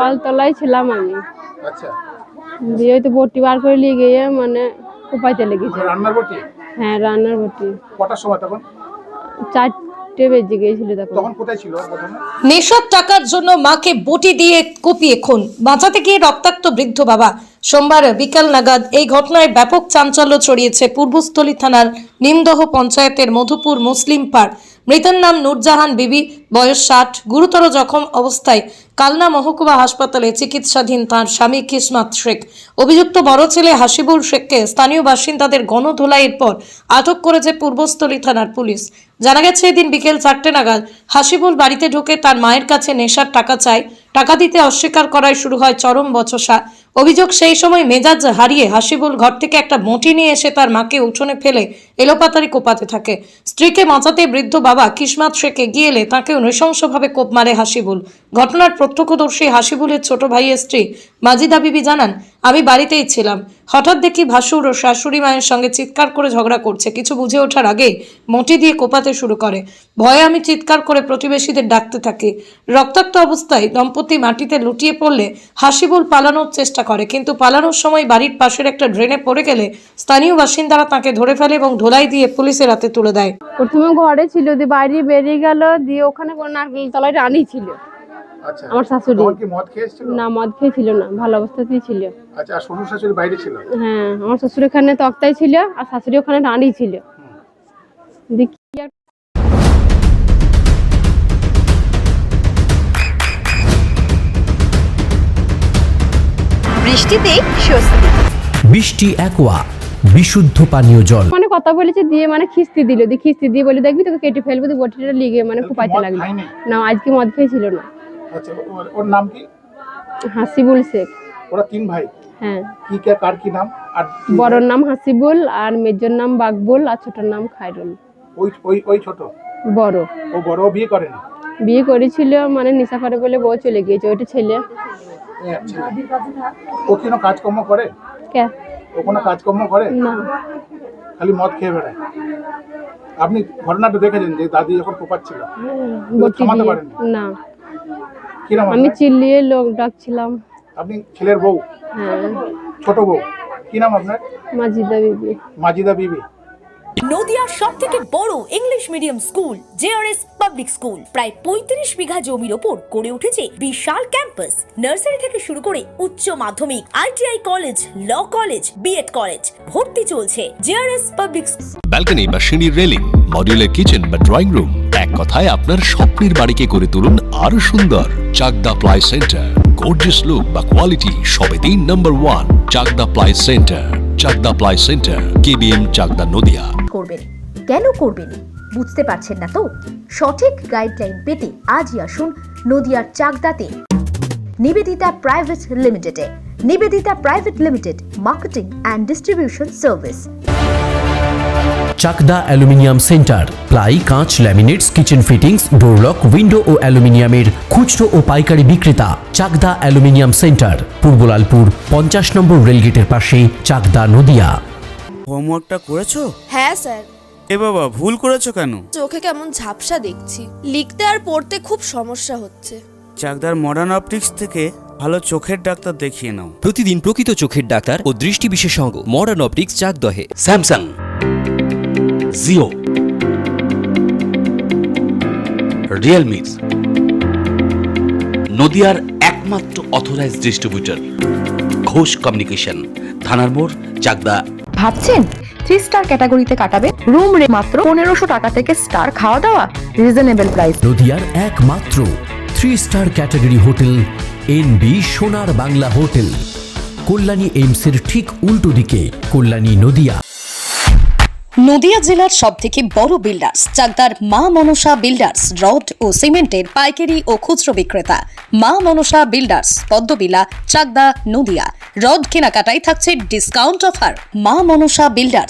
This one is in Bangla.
কলতলায় ছিলাম আমি। আচ্ছা, দিয়ে তো বটি বার করে নিয়ে গিয়ে মানে কোপাইতে লেগেছে। রান্নার বটি? হ্যাঁ, রান্নার বটি। কটার সময় তখন? 4টে বেজে গিয়েছিল তখন কোথায় ছিল প্রথমে? নেশার টাকার জন্য মাকে বটি দিয়ে কুপিয়ে খুন, বাঁচাতে গিয়ে রক্তাক্ত বৃদ্ধ বাবা। সোমবার বিকাল নাগাদ এই ঘটনায় ব্যাপক চাঞ্চল্য ছড়িয়েছে পূর্বস্থলী থানার নিমদহ পঞ্চায়েতের মধুপুর মুসলিম পাড়। মৃতের নাম নূরজাহান বিবি, বয়স 60, গুরুতর জখম অবস্থায় কালনা মহকুমা হাসপাতালে চিকিৎসাধীন তাঁর স্বামী কিসমত শেখ। অভিযুক্ত বড় ছেলে হাসিবুল শেখকে স্থানীয় বাসিন্দাদের গণধোলাইয়ের পর আটক করেছে পূর্বস্থলী থানার পুলিশ। জানা গেছে এদিন বিকেল 4টে নাগাদ হাসিবুল বাড়িতে ঢুকে তার মায়ের কাছে নেশার টাকা চায়। টাকা দিতে অস্বীকার করায় শুরু হয় চরম বচসা। অভিযোগ, সেই সময় মেজাজ হারিয়ে হাসিবুল ঘর থেকে একটা বঁটি নিয়ে এসে তার মাকে উঠোনে ফেলে এলোপাতাড়ি কোপাতে থাকে। স্ত্রীকে বাঁচাতে বৃদ্ধ বাবা কিসমত শেখ এগিয়ে এলে তাঁকেও নৃশংসভাবে কোপ মারে হাসিবুল। ঘটনার প্রত্যক্ষদর্শী হাসিবুলের ছোট ভাইয়ের স্ত্রী মাজিদা বিবি জানান, আমি বাড়িতেই ছিলাম, হঠাৎ দেখি ভাসুর ও শাশুড়ি মায়ের সঙ্গে চিৎকার করে ঝগড়া করছে। কিছু বুঝে ওঠার আগে বঁটি দিয়ে কোপাতে শুরু করে। ভয়ে আমি চিৎকার করে প্রতিবেশীদের ডাকতে থাকি। রক্তাক্ত অবস্থায় দম্পতি মাটিতে লুটিয়ে পড়লে হাসিবুল পালানোর চেষ্টা করে, কিন্তু পালানোর সময় বাড়ির পাশের একটা ড্রেনে পড়ে গেলে স্থানীয় বাসিন্দারা তাকে ধরে ফেলে এবং ধোলাই দিয়ে পুলিশের হাতে তুলে দেয়। প্রথমে ঘরে ছিল, দিয়ে বাইরে বেরিয়ে গেল, দিয়ে ওখানে কোনো নারকেল তলায় রানী ছিল। আচ্ছা, আমার শাশুড়ি। তখন কি মদ খেয়েছিল? না, মদ খেয়েছিল না, ভালো অবস্থাতেই ছিল। আচ্ছা, আর শ্বশুর শাশুড়ি বাইরে ছিল? হ্যাঁ, আমার শ্বশুর এখানে তক্তায় ছিল আর শাশুড়ি ওখানে রানী ছিল। দেখি বৃষ্টিতে স্বস্তি। বৃষ্টি অ্যাকোয়া, বিশুদ্ধ পানীয় জল। মানে কথা বলেছে, দিয়ে মানে খিস্তি দিল, দিয়ে খিস্তি দিয়ে বলে দেখবি তোকে কেটে ফেলবো, দিয়ে বটিটা লিগে মানে কোপাইতে লাগলো। না, আজকে মদ খেয়েছিল না। আচ্ছা, ওর নাম কি? হাসিবুল শেখ। ওরা 3 ভাই? হ্যাঁ। কি কে কার কি নাম? আর বড়র নাম হাসিবুল, আর মেজর নাম বাকবুল, আর ছোটর নাম খায়রুল। ওই ছোট? বড়। ও বড় বিয়ে করেনি? বিয়ে করেছিল, মানে নেশা করে বলে বউ চলে গিয়েছে, ওইটা ছেলে। আচ্ছা, ও কোনো কাজকর্ম করে? কে? ও কোনো কাজকর্ম করে না, খালি মদ খেয়ে বেড়ায়। আপনি ঘটনাটা দেখেছেন যে দাদি যখন কোপাচ্ছিল? বটি থামাতে দিয়ে পারেননি? না, কি নাম আমি আপনার? চিল্লিয়ে লোক ডাকছিলাম। আপনি ছেলের বউ? হ্যাঁ। ছোট বউ? কি নাম আপনার? মাজিদা বিবি। মাজিদা বিবি। নদিয়ার সবথেকে বড় English medium school JRS public school, প্রায় 35 বিঘা জমির ওপর গড়ে উঠেছে বিশাল ক্যাম্পাস। নার্সারি থেকে শুরু করে উচ্চ মাধ্যমিক, ITI college, law college, BEd college, ভর্তি চলছে জেআরএস পাবলিক। ব্যালকনি বা সিঁড়ির রেলিং, মডিউলার কিচেন বা ড্রয়িং রুম, এক কথায় আপনার স্বপ্নের বাড়িকে করে তুলুন আরো সুন্দর। Chakdah ply centre, gorgeous look বা কোয়ালিটি সবে 3 নম্বর 1 Chakdah ply centre. Chakdah ply centre, KBM, Chakdah, Nadia. করবেন কেন করবেন বুঝতে পারছেন না তো? সঠিক গাইডলাইন পেতে আজই আসুন নদিয়ার চাকদাতে নিবেদিতা প্রাইভেট লিমিটেডে। Nivedita private limited, marketing and distribution service. Chakdah aluminium centre, ply, কাঁচ, laminates, kitchen fittings, door lock, window ও অ্যালুমিনিয়ামের খুচরো ও পাইকারি বিক্রেতা। Chakdah aluminium centre, Purbalalpur 50 number রেলগেটের পাশে, চাকদা, নদিয়া। হোমওয়ার্কটা করেছো? হ্যাঁ স্যার। এ বাবা, ভুল করেছো কেন? চোখে কেমন ঝাপসা দেখছি, লিখতে আর পড়তে খুব সমস্যা হচ্ছে। চাকদার মডার্ন অপটিক্স থেকে ভালো চোখের ডাক্তার দেখিয়ে নাও। প্রতিদিন প্রকৃত চোখের ডাক্তার ও দৃষ্টি বিশেষজ্ঞ মডার্ন অপটিক্স, চাকদহে। স্যামসাং, জিও, রিয়েলমি, নদিয়ার একমাত্র অথরাইজড ডিস্ট্রিবিউটর ঘোষ কমিউনিকেশন, থানার মোড়, চাকদা। ভাবছেন 3 স্টার ক্যাটাগরিতে কাটাবেন? রুম রে মাত্র 1500 টাকা থেকে স্টার, খাওয়া দাওয়া রিজনেবল প্রাইস। নদিয়ার একমাত্র 3 স্টার ক্যাটাগরি হোটেল এনবি সোনার বাংলা হোটেল, কল্যাণী এইমসের ঠিক উল্টো দিকে, কল্যাণী, নদিয়া। নদিয়া জেলার সবথেকে বড় বিল্ডার্স চাকদার মা মনসা বিল্ডার্স, রড ও সিমেন্টের পাইকারি ও খুচরো বিক্রেতা। মা মনসা বিল্ডার্স, পদ্মবিলা, চাকদা, নদিয়া। রড কেনাকাটায় থাকছে ডিসকাউন্ট অফার। মা মনসা বিল্ডার্স,